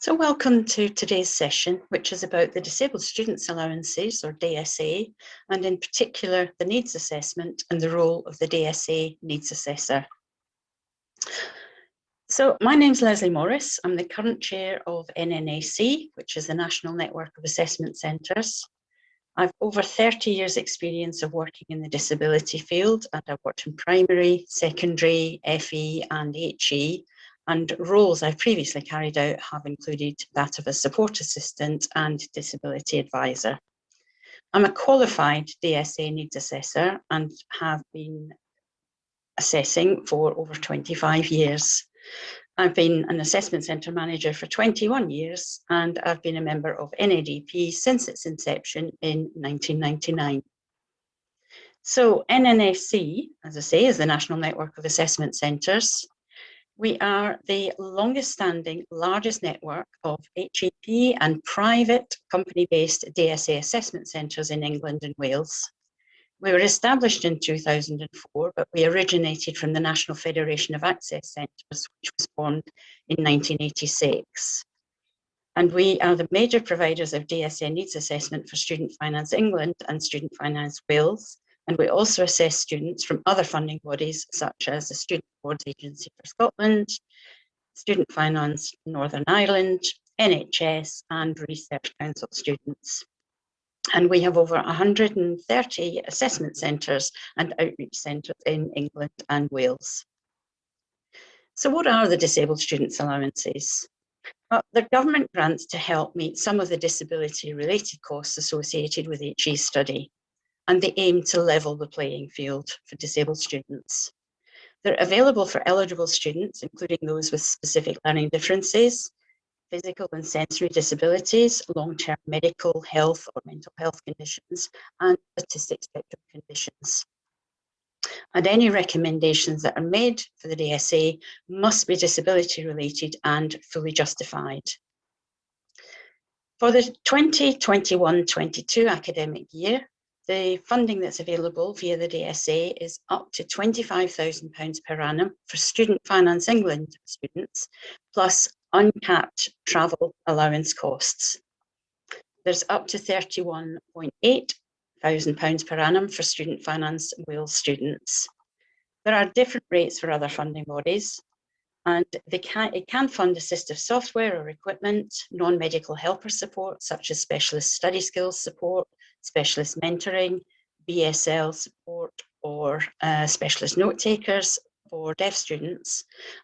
So welcome to today's session, which is about the Disabled Students Allowances, or DSA, and in particular the needs assessment and the role of the DSA needs assessor. So my name's Leslie Morris. I'm the current chair of NNAC, which is the National Network of Assessment Centres. I've over 30 years experience of working in the disability field, and I've worked in primary, secondary, FE and HE, and roles I've previously carried out have included that of a support assistant and disability advisor. I'm a qualified DSA needs assessor and have been assessing for over 25 years. I've been an assessment centre manager for 21 years, and I've been a member of NADP since its inception in 1999. So NNAC, as I say, is the National Network of Assessment Centres. We are the longest standing, largest network of HEP and private company-based DSA assessment centres in England and Wales. We were established in 2004, but we originated from the National Federation of Access Centres, which was formed in 1986. And we are the major providers of DSA needs assessment for Student Finance England and Student Finance Wales. And we also assess students from other funding bodies, such as the Student Awards Agency for Scotland, Student Finance Northern Ireland, NHS, and Research Council students. And we have over 130 assessment centres and outreach centres in England and Wales. So what are the Disabled Students Allowances? Well, they're government grants to help meet some of the disability-related costs associated with HE study, and they aim to level the playing field for disabled students. They're available for eligible students, including those with specific learning differences, physical and sensory disabilities, long-term medical health or mental health conditions, and autistic spectrum conditions. And any recommendations that are made for the DSA must be disability-related and fully justified. For the 2021-22 academic year, the funding that's available via the DSA is up to £25,000 per annum for Student Finance England students, plus uncapped travel allowance costs. There's up to £31,800 per annum for Student Finance Wales students. There are different rates for other funding bodies, and it can fund assistive software or equipment, non-medical helper support, such as specialist study skills support, specialist mentoring, BSL support, or specialist note takers for deaf students,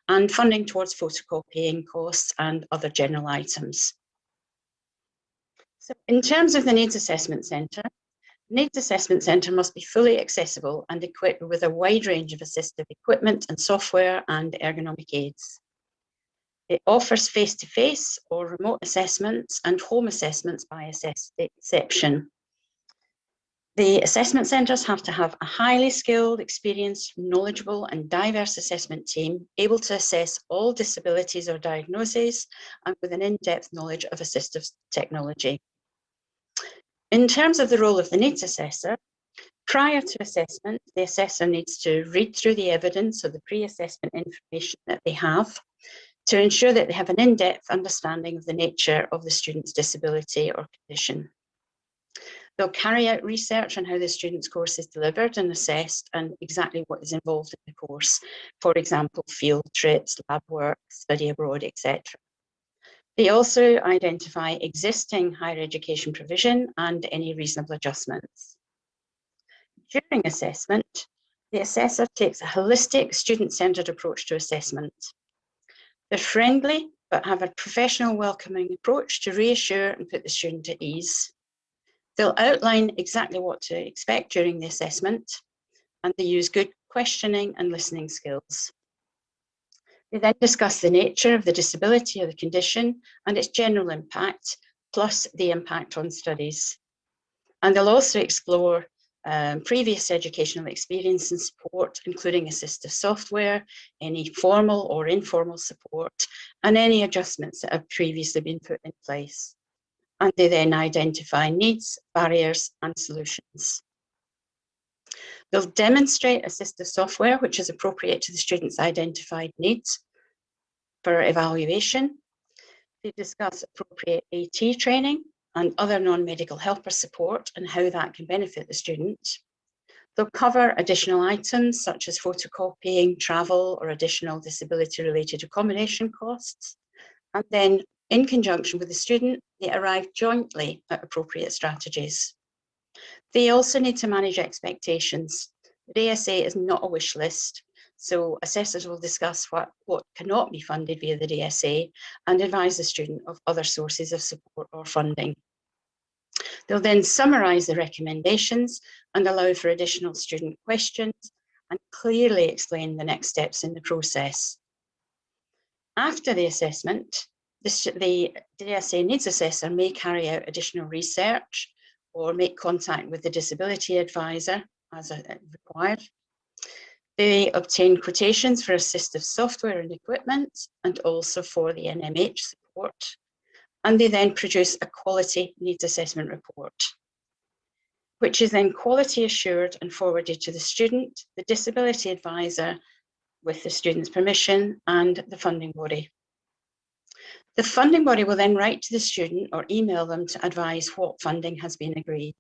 and funding towards photocopying costs and other general items. So in terms of the Needs Assessment Centre, Needs Assessment Centre must be fully accessible and equipped with a wide range of assistive equipment and software and ergonomic aids. It offers face-to-face or remote assessments and home assessments by exception. The assessment centres have to have a highly skilled, experienced, knowledgeable and diverse assessment team able to assess all disabilities or diagnoses and with an in-depth knowledge of assistive technology. In terms of the role of the needs assessor, prior to assessment, the assessor needs to read through the evidence or the pre-assessment information that they have to ensure that they have an in-depth understanding of the nature of the student's disability or condition. They'll carry out research on how the student's course is delivered and assessed and exactly what is involved in the course, for example, field trips, lab work, study abroad, etc. They also identify existing higher education provision and any reasonable adjustments. During assessment, the assessor takes a holistic, student-centred approach to assessment. They're friendly, but have a professional, welcoming approach to reassure and put the student at ease. They'll outline exactly what to expect during the assessment, and they use good questioning and listening skills. They then discuss the nature of the disability or the condition and its general impact, plus the impact on studies. And they'll also explore previous educational experience and support, including assistive software, any formal or informal support, and any adjustments that have previously been put in place. And they then identify needs, barriers, and solutions. They'll demonstrate assistive software, which is appropriate to the student's identified needs for evaluation. They discuss appropriate AT training and other non-medical helper support and how that can benefit the student. They'll cover additional items such as photocopying, travel, or additional disability-related accommodation costs. And then, in conjunction with the student, they arrive jointly at appropriate strategies. They also need to manage expectations. The DSA is not a wish list, so assessors will discuss what cannot be funded via the DSA and advise the student of other sources of support or funding. They'll then summarise the recommendations and allow for additional student questions and clearly explain the next steps in the process. After the assessment, the DSA needs assessor may carry out additional research or make contact with the disability advisor as required. They obtain quotations for assistive software and equipment and also for the NMH support. And they then produce a quality needs assessment report, which is then quality assured and forwarded to the student, the disability advisor, with the student's permission, and the funding body. The funding body will then write to the student or email them to advise what funding has been agreed.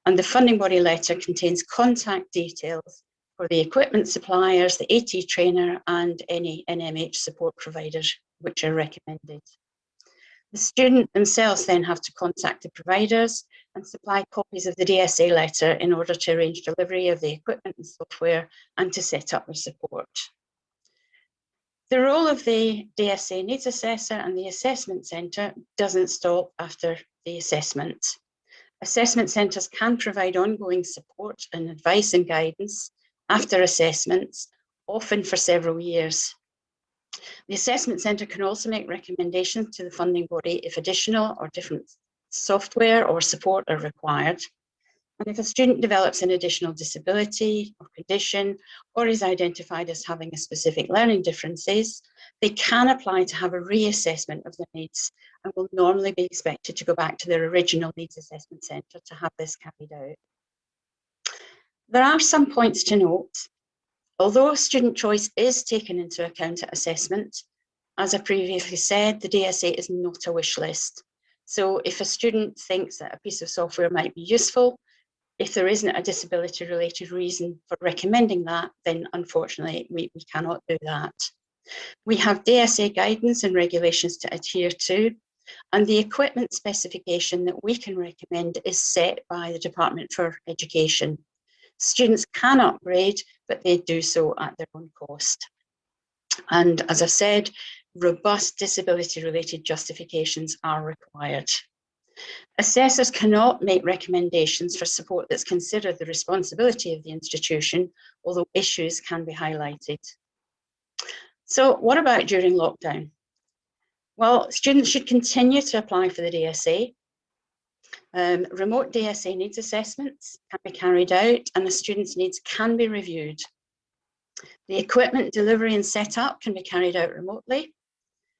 And the funding body letter contains contact details for the equipment suppliers, the AT trainer, and any NMH support providers which are recommended. The student themselves then have to contact the providers and supply copies of the DSA letter in order to arrange delivery of the equipment and software and to set up their support. The role of the DSA needs assessor and the assessment centre doesn't stop after the assessment. Assessment centres can provide ongoing support and advice and guidance after assessments, often for several years. The assessment centre can also make recommendations to the funding body if additional or different software or support are required. And if a student develops an additional disability or condition or is identified as having a specific learning differences, they can apply to have a reassessment of their needs and will normally be expected to go back to their original needs assessment centre to have this carried out. There are some points to note. Although student choice is taken into account at assessment, as I previously said, the DSA is not a wish list. So if a student thinks that a piece of software might be useful, if there isn't a disability-related reason for recommending that, then unfortunately we cannot do that. We have DSA guidance and regulations to adhere to, and the equipment specification that we can recommend is set by the Department for Education. Students can upgrade, but they do so at their own cost. And as I said, robust disability-related justifications are required. Assessors cannot make recommendations for support that's considered the responsibility of the institution, although issues can be highlighted. So what about during lockdown? Well, students should continue to apply for the DSA. Remote DSA needs assessments can be carried out and the student's needs can be reviewed. The equipment delivery and setup can be carried out remotely.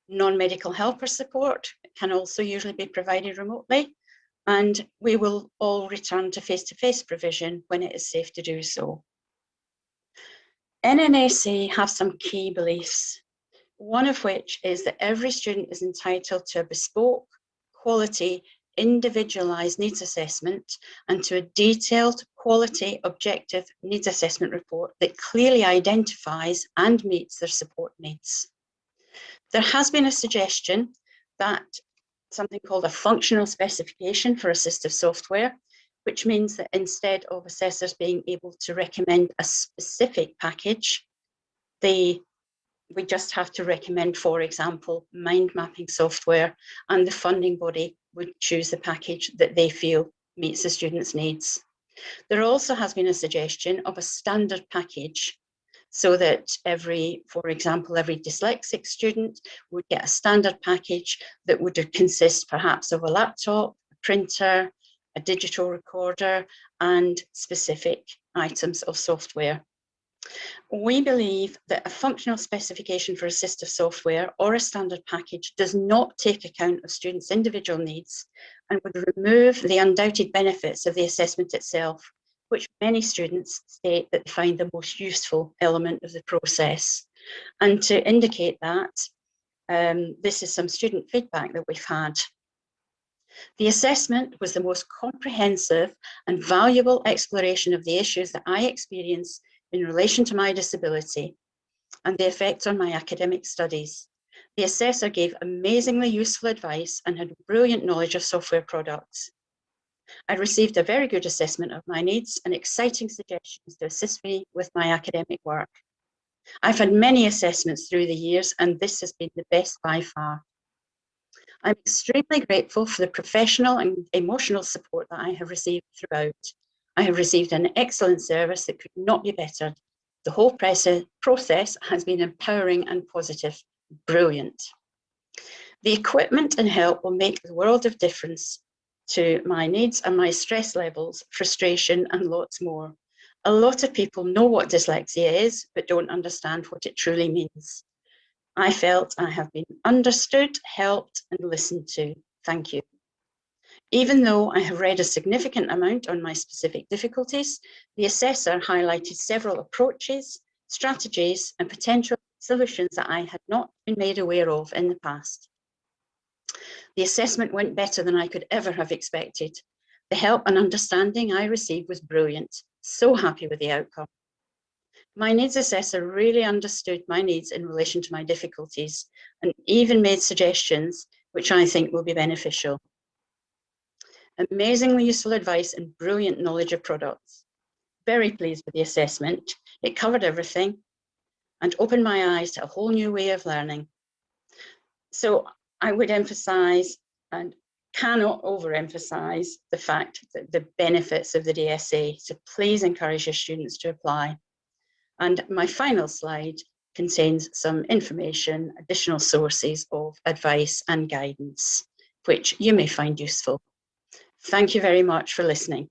Non-medical helper support can also usually be provided remotely, and we will all return to face-to-face provision when it is safe to do so. NNAC have some key beliefs, one of which is that every student is entitled to a bespoke, quality, individualised needs assessment and to a detailed, quality, objective needs assessment report that clearly identifies and meets their support needs. There has been a suggestion that something called a functional specification for assistive software, which means that instead of assessors being able to recommend a specific package, we just have to recommend, for example, mind mapping software, and the funding body would choose the package that they feel meets the student's needs. There also has been a suggestion of a standard package so that for example, every dyslexic student would get a standard package that would consist perhaps of a laptop, a printer, a digital recorder, and specific items of software. We believe that a functional specification for assistive software or a standard package does not take account of students' individual needs and would remove the undoubted benefits of the assessment itself, which many students state that they find the most useful element of the process. And to indicate that, This is some student feedback that we've had. The assessment was the most comprehensive and valuable exploration of the issues that I experienced in relation to my disability and the effect on my academic studies. The assessor gave amazingly useful advice and had brilliant knowledge of software products. I received a very good assessment of my needs and exciting suggestions to assist me with my academic work. I've had many assessments through the years, and this has been the best by far. I'm extremely grateful for the professional and emotional support that I have received throughout. I have received an excellent service that could not be bettered. The whole process has been empowering and positive. Brilliant. The equipment and help will make the world of difference to my needs and my stress levels, frustration, and lots more. A lot of people know what dyslexia is, but don't understand what it truly means. I felt I have been understood, helped, and listened to. Thank you. Even though I have read a significant amount on my specific difficulties, the assessor highlighted several approaches, strategies, and potential solutions that I had not been made aware of in the past. The assessment went better than I could ever have expected. The help and understanding I received was brilliant. So happy with the outcome. My needs assessor really understood my needs in relation to my difficulties and even made suggestions which I think will be beneficial. Amazingly useful advice and brilliant knowledge of products. Very pleased with the assessment. It covered everything and opened my eyes to a whole new way of learning. So I would emphasize and cannot overemphasize the fact that the benefits of the DSA. So please encourage your students to apply. And my final slide contains some information, additional sources of advice and guidance, which you may find useful. Thank you very much for listening.